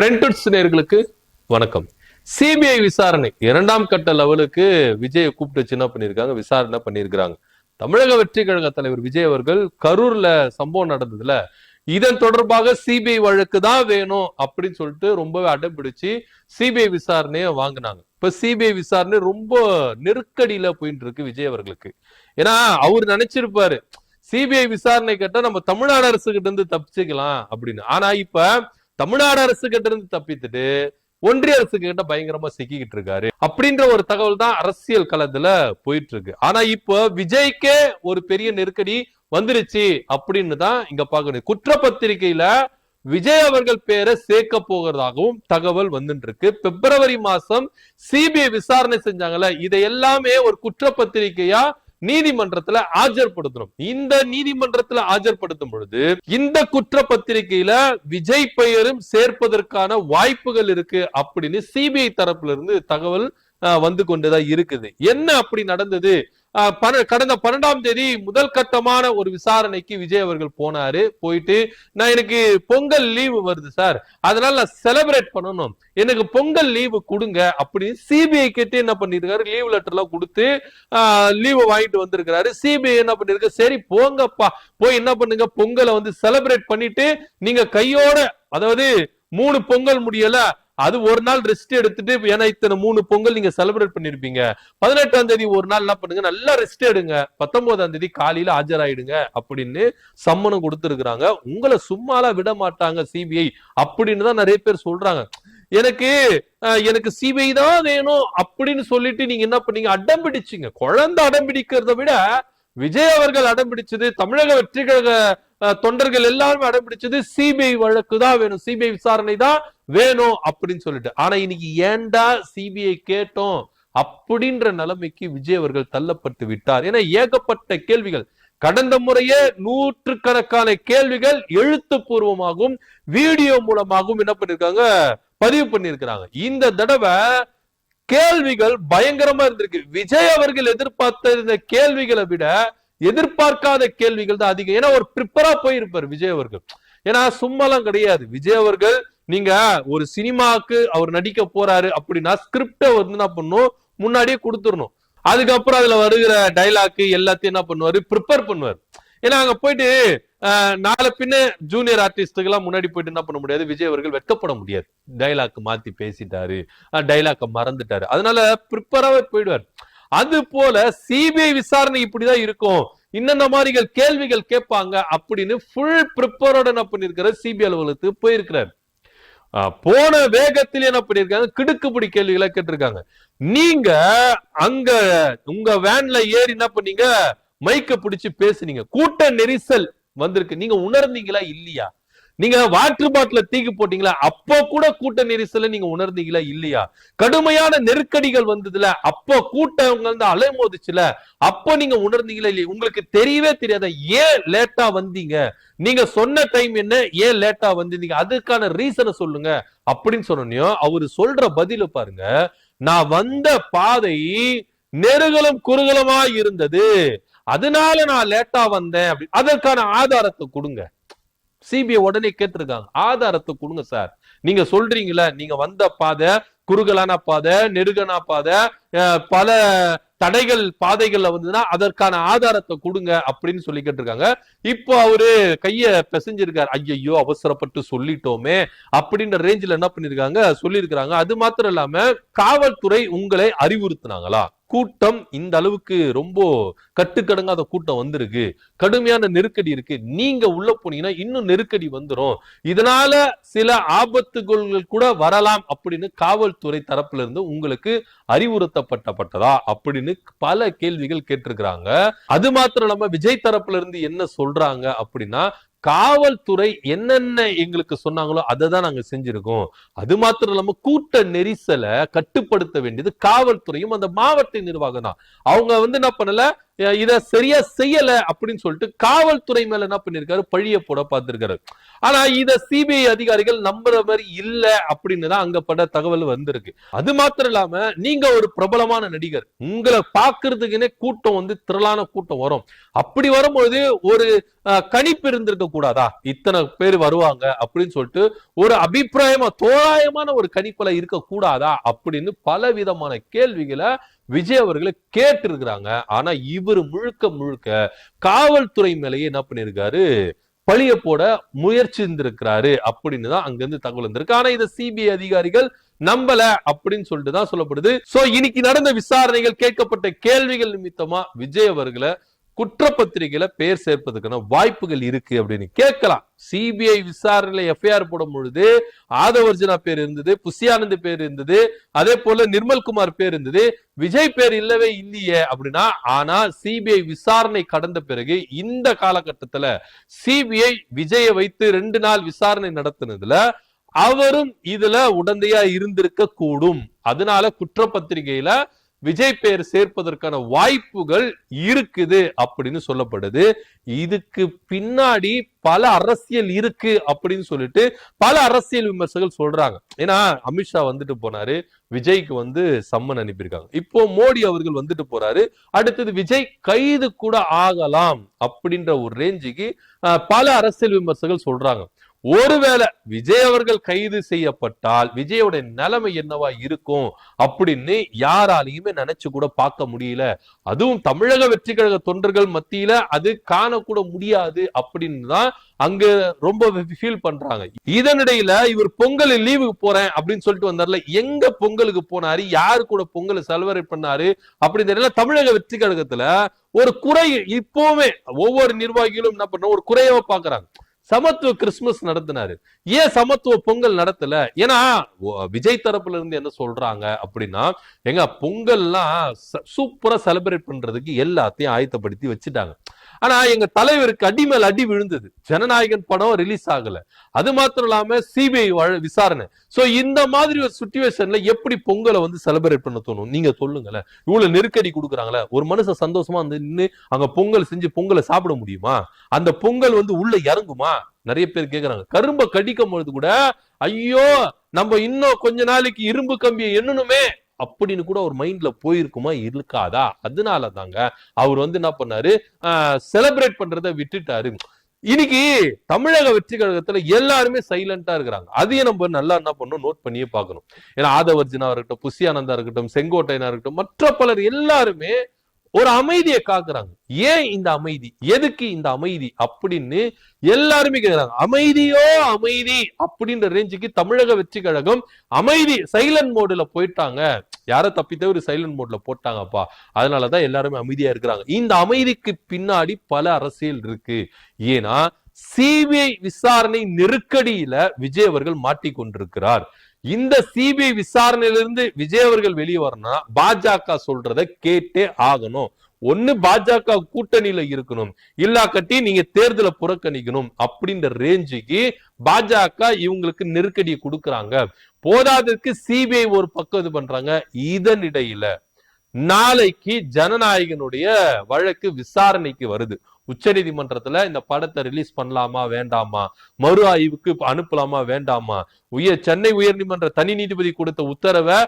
Friends நேயர்களுக்கு வணக்கம். CBI விசாரணை 2ஆம் கட்ட லெவலுக்கு விஜயை கூப்பிட்டு என்ன பண்ணிருக்காங்க, விசாரணை பண்ணிருக்காங்க. தமிழக வெற்றி கழக தலைவர் விஜய் அவர்கள் கரூர்ல சம்பவம் நடந்ததுல இதன் தொடர்பாக சிபிஐ வழக்கு தான் வேணும் அப்படின்னு சொல்லிட்டு ரொம்பவே அடம்பிடிச்சு சிபிஐ விசாரணையை வாங்கினாங்க. இப்ப சிபிஐ விசாரணை ரொம்ப நெருக்கடியில போயிட்டு இருக்கு விஜய் அவர்களுக்கு. ஏன்னா அவர் நினைச்சிருப்பாரு சிபிஐ விசாரணை கேட்டா நம்ம தமிழ்நாடு அரசு கிட்ட இருந்து தப்பிச்சுக்கலாம் அப்படின்னு. ஆனா இப்ப தமிழ்நாடு அரசு கிட்ட இருந்து தப்பித்துட்டு ஒன்றிய அரசு கிட்ட பயங்கரமா சிக்கிக்கிட்டு இருக்காரு அப்படின்ற ஒரு தகவல் தான் அரசியல் களத்துல போயிட்டு இருக்கு. ஆனா இப்ப விஜய்க்கே ஒரு பெரிய நெருக்கடி வந்துருச்சு அப்படின்னு தான் இங்க பாக்கணும். குற்றப்பத்திரிகையில விஜய் அவர்கள் பேரை சேர்க்க போகிறதாகவும் தகவல் வந்துட்டு இருக்கு. பிப்ரவரி மாசம் சிபிஐ விசாரணை செஞ்சாங்கல்ல, இதை எல்லாமே ஒரு குற்றப்பத்திரிகையா நீதிமன்றத்துல ஆஜர்படுத்தணும். இந்த நீதிமன்றத்துல ஆஜர்படுத்தும் பொழுது இந்த குற்றப்பத்திரிகையில விஜய் பெயரும் சேர்ப்பதற்கான வாய்ப்புகள் இருக்கு அப்படின்னு சிபிஐ தரப்புல இருந்து தகவல் வந்து கொண்டுதான் இருக்குது. என்ன அப்படி நடந்தது? கடந்த 12ஆம் தேதி முதல் கட்டமான ஒரு விசாரணைக்கு விஜய் அவர்கள் போனாரு. போயிட்டு நான் எனக்கு பொங்கல் லீவு வருது சார், அதனால நான் செலிப்ரேட் பண்ணணும், எனக்கு பொங்கல் லீவு கொடுங்க அப்படின்னு சிபிஐ கேட்டு என்ன பண்ணிருக்காரு, லீவ் லெட்டர் எல்லாம் கொடுத்து லீவு வாங்கிட்டு வந்திருக்கிறாரு. சிபிஐ என்ன பண்ணிருக்கு, சரி போங்கப்பா போய் என்ன பண்ணுங்க, பொங்கலை வந்து செலிப்ரேட் பண்ணிட்டு நீங்க கையோட, அதாவது 3 பொங்கல் முடியல அது ஒரு நாள் ரெஸ்ட் எடுத்துட்டு, ஏன்னா இத்தனை 3 பொங்கல் நீங்க செலிப்ரேட் பண்ணிருப்பீங்க, 18ஆம் தேதி ஒரு நாள் என்ன பண்ணுங்க, நல்லா ரெஸ்ட் எடுங்க, 19ஆம் தேதி காலையில ஆஜராயிடுங்க அப்படின்னு சம்மனம் கொடுத்திருக்கிறாங்க. உங்களை சும்மாலாம் விட மாட்டாங்க சிபிஐ அப்படின்னு தான் நிறைய பேர் சொல்றாங்க. எனக்கு சிபிஐ தான் வேணும் அப்படின்னு சொல்லிட்டு நீங்க என்ன பண்ணீங்க, அடம் பிடிச்சிங்க. குழந்தை அடம் பிடிக்கிறத விட விஜய் அவர்கள் அடம் பிடிச்சது, தமிழக வெற்றி கழக தொண்டர்கள் எல்லாருமே அடம்பிடிச்சது சிபிஐ வழக்கு தான் வேணும், சிபிஐ விசாரணை தான் வேணும் அப்படின்னு சொல்லிட்டு. ஆனா இன்னைக்கு ஏண்டா சிபிஐ கேட்டோம் அப்படின்ற நிலைமைக்கு விஜய் அவர்கள் தள்ளப்பட்டு விட்டார். ஏன்னா ஏகப்பட்ட கேள்விகள், கடந்த முறையே 100கணக்கான கேள்விகள் எழுத்துப்பூர்வமாகவும் வீடியோ மூலமாகவும் என்ன பண்ணிருக்காங்க, பதிவு பண்ணிருக்கிறாங்க. இந்த தடவை கேள்விகள் பயங்கரமா இருந்திருக்கு. விஜய் அவர்கள் எதிர்பார்த்த இந்த கேள்விகளை விட எதிர்பார்க்காத கேள்விகள் தான் அதிகம். ஏன்னா ஒரு ப்ரிப்பரா போயிருப்பார் விஜய் அவர்கள். ஏன்னா சும்மாலாம் கிடையாது விஜய் அவர்கள். நீங்க ஒரு சினிமாவுக்கு அவர் நடிக்க போறாரு அப்படின்னா ஸ்கிரிப்ட வந்து என்ன பண்ணும், முன்னாடியே கொடுத்துடணும். அதுக்கப்புறம் அதுல வருகிற டைலாக் எல்லாத்தையும் என்ன பண்ணுவாரு, ப்ரிப்பேர் பண்ணுவார். ஏன்னா அங்க போயிட்டு நாளை பின்ன ஜூனியர் ஆர்டிஸ்டுக்கு எல்லாம் முன்னாடி போயிட்டு என்ன பண்ண முடியாது, விஜய் அவர்கள் வெட்கப்பட முடியாது. டைலாக் மாத்தி பேசிட்டாரு, டைலாக்க மறந்துட்டாரு, அதனால ப்ரிப்பராவே போயிடுவார். அது போல சிபிஐ விசாரணை இப்படிதான் இருக்கும், இன்னென்ன மாதிரி கேள்விகள் கேட்பாங்க அப்படின்னு ஃபுல் ப்ரிப்பரோட என்ன பண்ணிருக்காரு, சிபிஐ அலுவலகத்துக்கு போயிருக்கிறார். போன வேகத்தில் என்ன பண்ணிருக்காங்க, கிடுக்குப்பிடி கேள்விகளை கேட்டிருக்காங்க. நீங்க அங்க உங்க வேன்ல ஏறி என்ன பண்ணீங்க, மைக்க பிடிச்சு பேசுனீங்க, கூட்ட நெரிசல் வந்திருக்கு, நீங்க உணர்ந்தீங்களா இல்லையா? நீங்க வாட்டர் பாட்டில தீக்கு போட்டீங்களா, அப்போ கூட கூட்ட நெரிசல நீங்க உணர்ந்தீங்களா இல்லையா? கடுமையான நெருக்கடிகள் வந்ததுல அப்போ கூட்டவங்க வந்து அலைமோதிச்சுல, அப்போ நீங்க உணர்ந்தீங்களா இல்லையா? உங்களுக்கு தெரியவே தெரியாத, ஏன் லேட்டா வந்தீங்க, நீங்க சொன்ன டைம் என்ன, ஏன் லேட்டா வந்தீங்க, அதுக்கான ரீசனை சொல்லுங்க அப்படின்னு சொன்னோம். அவரு சொல்ற பதில பாருங்க, நான் வந்த பாதை நெருகலும் குறுகலமா இருந்தது, அதனால நான் லேட்டா வந்தேன் அப்படி, அதற்கான ஆதாரத்தை கொடுங்க. சிபிஐ உடனே கேட்டிருக்காங்க, ஆதாரத்தை கொடுங்க சார். நீங்க சொல்றீங்களா நீங்க வந்த பாதை குறுகலான பாதை, நெருகனா பாதை, பல தடைகள் பாதைகள்ல வந்துன்னா அதற்கான ஆதாரத்தை கொடுங்க அப்படின்னு சொல்லி கேட்டிருக்காங்க. இப்போ அவரு கைய பிசைஞ்சிருக்காரு, ஐயோ அவசரப்பட்டு சொல்லிட்டோமே அப்படின்ற ரேஞ்சில் என்ன பண்ணிருக்காங்க, சொல்லியிருக்கிறாங்க. அது மாத்திரம் இல்லாம காவல்துறை உங்களை அறிவுறுத்தினாங்களா, கூட்டம் இந்த அளவுக்கு ரொம்ப கட்டுக்கடங்காத கூட்டம் வந்திருக்கு, கடுமையான நெருக்கடி இருக்கு, நீங்க உள்ள போனீங்கன்னா இன்னும் நெருக்கடி வந்துடும், இதனால சில ஆபத்துகள் கூட வரலாம் அப்படின்னு காவல்துறை தரப்புல இருந்து உங்களுக்கு அறிவுறுத்தப்பட்டதா அப்படின்னு பல கேள்விகள் கேட்டிருக்கிறாங்க. அது மாத்திரம் இல்லாம விஜய் தரப்புல இருந்து என்ன சொல்றாங்க அப்படின்னா, காவல்துறை என்னென்ன எங்களுக்கு சொன்னாங்களோ அதை தான் நாங்க செஞ்சிருக்கோம், அது மாத்திரம் இல்லாம கூட்ட நெரிசலை கட்டுப்படுத்த வேண்டியது காவல்துறையும் அந்த மாவட்ட நிர்வாகம் தான். அவங்க வந்து என்ன பண்ணல, இத சரியா செய்யல அப்படின்னு சொல்லிட்டு காவல்துறை மேல என்ன பண்ணிருக்காரு, பழிய போட பார்த்திருக்காரு. ஆனா இத சிபிஐ அதிகாரிகள் நம்புற மாதிரி இல்ல அப்படின்னு தான் அங்க பட தகவல் வந்திருக்கு. அது மாத்திரம் இல்லாம நீங்க ஒரு பிரபலமான நடிகர், உங்களை பாக்குறதுக்குன்னே கூட்டம் வந்து திரளான கூட்டம் வரும். அப்படி வரும்பொழுது ஒரு கணிப்பு இருந்திருக்க கூடாதா, இத்தனை பேர் வருவாங்க அப்படின்னு சொல்லிட்டு ஒரு அபிப்பிராயமா தோராயமான ஒரு கணிப்புல இருக்க கூடாதா அப்படின்னு பல விதமான கேள்விகளை விஜய் அவர்களை கேட்டு இருக்கிறாங்க. ஆனா இவர் முழுக்க முழுக்க காவல்துறை மேலேயே என்ன பண்ணிருக்காரு, பழிய போட முயற்சி இருந்திருக்கிறாரு அப்படின்னு தான் அங்க இருந்து தகவல் இருந்திருக்கு. ஆனா இதை சிபிஐ அதிகாரிகள் நம்பல அப்படின்னு சொல்லிட்டு தான் சொல்லப்படுது. சோ இன்னைக்கு நடந்த விசாரணைகள், கேட்கப்பட்ட கேள்விகள் நிமித்தமா விஜய் அவர்களை குற்றப்பத்திரிகையில பெயர் சேர்ப்பதற்கான வாய்ப்புகள் இருக்கு அப்படின்னு கேட்கலாம். சிபிஐ விசாரணையில எஃப்ஐஆர் போடும் பொழுது ஆதவர்ஜனா பேர் இருந்தது, புஷியானந்த் பேர் இருந்தது, அதே போல நிர்மல்குமார் பேர் இருந்தது, விஜய் பேர் இல்லவே இல்லையே அப்படின்னா. ஆனா சிபிஐ விசாரணை கடந்த பிறகு இந்த காலகட்டத்துல சிபிஐ விஜயை வைத்து 2 நாள் விசாரணை நடத்தினதுல அவரும் இதுல உடந்தையா இருந்திருக்க கூடும். அதனால குற்றப்பத்திரிகையில விஜய் பெயர் சேர்ப்பதற்கான வாய்ப்புகள் இருக்குது அப்படின்னு சொல்லப்படுது. இதுக்கு பின்னாடி பல அரசியல் இருக்கு அப்படின்னு சொல்லிட்டு பல அரசியல் விமர்சகர்கள் சொல்றாங்க. ஏன்னா அமித்ஷா வந்துட்டு போனாரு, விஜய்க்கு வந்து சம்மன் அனுப்பியிருக்காங்க. இப்போ மோடி அவர்கள் வந்துட்டு போறாரு, அடுத்தது விஜய் கைது கூட ஆகலாம் அப்படின்ற ஒரு ரேஞ்சுக்கு பல அரசியல் விமர்சகர்கள் சொல்றாங்க. ஒருவேளை விஜய் அவர்கள் கைது செய்யப்பட்டால் விஜயோட நிலைமை என்னவா இருக்கும் அப்படின்னு யாராலையுமே நினைச்சு கூட பார்க்க முடியல. அதுவும் தமிழக வெற்றி கழக தொண்டர்கள் மத்தியில அது காணக்கூட முடியாது அப்படின்னு தான் அங்க ரொம்ப ஃபீல் பண்றாங்க. இதனிடையில இவர் பொங்கல் லீவுக்கு போறேன் அப்படின்னு சொல்லிட்டு வந்தார்ல, எங்க பொங்கலுக்கு போனாரு, யாரு கூட பொங்கலை செலிப்ரேட் பண்ணாரு அப்படின்னு தெரியல. தமிழக வெற்றி கழகத்துல ஒரு குறை இப்பவுமே ஒவ்வொரு நிர்வாகிகளும் என்ன பண்றோம், ஒரு குறையவா பாக்குறாங்க. சமத்துவ கிறிஸ்துமஸ் நடத்தினாரு, ஏன் சமத்துவ பொங்கல் நடத்தல? ஏன்னா விஜய் தரப்புல இருந்து என்ன சொல்றாங்க அப்படின்னா, எங்க பொங்கல்லாம் சூப்பரா செலிப்ரேட் பண்றதுக்கு எல்லாத்தையும் ஆயத்தப்படுத்தி வச்சுட்டாங்க. ஆனா எங்க தலைவருக்கு அடி மேல் அடி விழுந்தது, ஜனநாயகன் படம் ரிலீஸ் ஆகல, அது மாத்திரம் இல்லாம சிபிஐ விசாரணை. சோ இந்த மாதிரி ஒரு சிச்சுவேஷன்ல எப்படி பொங்கலை வந்து செலிப்ரேட் பண்ண தோணும்? நீங்க சொல்லுங்களேன். இவ்வளவு நெருக்கடி கொடுக்குறாங்களே, ஒரு மனுஷன் சந்தோஷமா வந்து நின்று அங்க பொங்கல் செஞ்சு பொங்கலை சாப்பிட முடியுமா? அந்த பொங்கல் வந்து உள்ள இறங்குமா? நிறைய பேர் கேக்குறாங்க. கரும்ப கடிக்கும் பொழுது கூட ஐயோ நம்ம இன்னும் கொஞ்ச நாளைக்கு இரும்பு கம்பியை எண்ணணுமே அப்படின்னு கூட ஒரு மைண்ட்ல போயிருக்குமா, இருக்காதா? அதனால தாங்க அவர் வந்து என்ன பண்ணாரு, செலிப்ரேட் பண்றதை விட்டுட்டாரு. இன்னைக்கு தமிழக வெற்றி கழகத்துல எல்லாருமே சைலண்டா இருக்கிறாங்க. அதையும் நம்ம நல்லா என்ன பண்ணணும், நோட் பண்ணியே பார்க்கணும். ஏன்னா ஆதவர்ஜனா இருக்கட்டும், புஷியானந்தா இருக்கட்டும், செங்கோட்டையனா இருக்கட்டும், மற்ற பலர் எல்லாருமே ஒரு அமைதியை காக்குறாங்க. ஏன் இந்த அமைதி, எதுக்கு இந்த அமைதி அப்படின்னு எல்லாருமே கேக்குறாங்க. அமைதியோ அமைதி அப்படின்ற ரேஞ்சுக்கு தமிழக வெற்றி கழகம் அமைதி சைலண்ட் மோடுல போயிட்டாங்க. யார தப்பித்த ஒரு சைலண்ட் மோட்ல போட்டாங்கப்பா, அதனாலதான் எல்லாருமே அமைதியா இருக்கிறாங்க. இந்த அமைதிக்கு பின்னாடி பல அரசியல் இருக்கு. ஏன்னா சிபிஐ விசாரணை நெருக்கடியில விஜய் அவர்கள் மாட்டிக்கொண்டிருக்கிறார். இந்த சிபிஐ விசாரணையிலிருந்து விஜய் அவர்கள் வெளியே வரணும்னா பாஜக சொல்றதை கேட்டே ஆகணும். ஒண்ணு பாஜக கூட்டணியில இருக்கணும், இல்லாக்கட்டி நீங்க தேர்தலை புறக்கணிக்கணும் அப்படின்ற ரேஞ்சுக்கு பாஜக இவங்களுக்கு நெருக்கடியை கொடுக்கறாங்க. போதாதற்கு சிபிஐ ஒரு பக்கம் இது பண்றாங்க. இதனிடையில நாளைக்கு ஜனநாயகனுடைய வழக்கு விசாரணைக்கு வருது. உச்ச நீதிமன்றத்துல இந்த படத்தை ரிலீஸ் பண்ணலாமா வேண்டாமா, மறு ஆய்வுக்கு அனுப்பலாமா வேண்டாமா, சென்னை உயர்நீதிமன்ற தனி நீதிபதி கொடுத்த உத்தரவை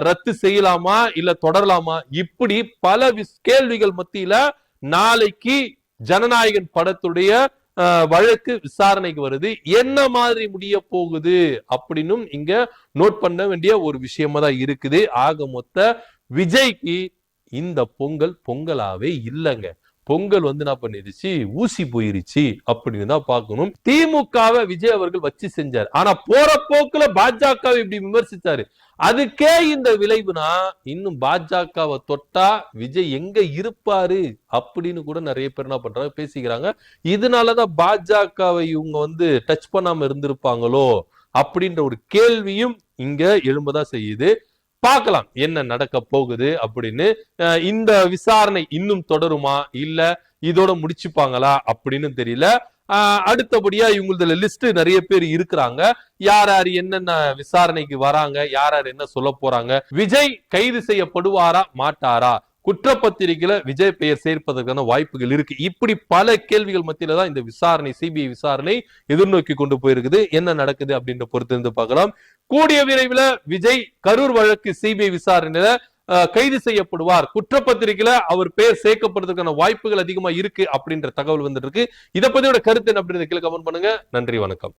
ரத்து செய்யலாமா இல்ல தொடரலாமா, இப்படி பல கேள்விகள் மத்தியில நாளைக்கு ஜனநாயகன் படத்துடைய வழக்கு விசாரணைக்கு வருது. என்ன மாதிரி முடிய போகுது அப்படின்னும் இங்க நோட் பண்ண வேண்டிய ஒரு விஷயமா தான் இருக்குது. ஆக மொத்த விஜய்க்கு இந்த பொங்கல் பொங்கலாவே இல்லைங்க. பொங்கல் வந்து என்ன பண்ணிருச்சு, ஊசி போயிருச்சு அப்படின்னு தான் பார்க்கணும். திமுகவை விஜய் அவர்கள் வச்சு செஞ்சார். ஆனா போற போக்குல பாஜகவை இப்படி விமர்சித்தாரு. அதுக்கே இந்த விளைவுனா இன்னும் பாஜகவை தொட்டா விஜய் எங்க இருப்பாரு அப்படின்னு கூட நிறைய பேர் என்ன பண்றாங்க, பேசிக்கிறாங்க. இதனாலதான் பாஜகவை இவங்க வந்து டச் பண்ணாம இருந்திருப்பாங்களோ அப்படின்ற ஒரு கேள்வியும் இங்க எழும்பதான் செய்யுது. பார்க்கலாம் என்ன நடக்க போகுது அப்படின்னு. இந்த விசாரணை இன்னும் தொடருமா இல்ல இதோட முடிச்சுப்பாங்களா அப்படின்னு தெரியல. அடுத்தபடியா இவங்களதுல லிஸ்ட் நிறைய பேர் இருக்கிறாங்க. யார் யார் என்னென்ன விசாரணைக்கு வராங்க, யார் யார் என்ன சொல்ல போறாங்க, விஜய் கைது செய்யப்படுவாரா மாட்டாரா, குற்றப்பத்திரிகையில விஜய் பெயர் சேர்ப்பதற்கான வாய்ப்புகள் இருக்கு. இப்படி பல கேள்விகள் மத்தியில தான் இந்த விசாரணை, சிபிஐ விசாரணை எதிர்நோக்கி கொண்டு போயிருக்குது. என்ன நடக்குது அப்படின்ற பொறுத்து இருந்து பார்க்கலாம். கூடிய விரைவில் விஜய் கரூர் வழக்கு சிபிஐ விசாரணையில கைது செய்யப்படுவார், குற்றப்பத்திரிகையில அவர் பெயர் சேர்க்கப்படுறதுக்கான வாய்ப்புகள் அதிகமா இருக்கு அப்படின்ற தகவல் வந்துட்டு இருக்கு. இதை பத்தியோட கருத்து என்ன அப்படின்றத கீழே கமெண்ட் பண்ணுங்க. நன்றி, வணக்கம்.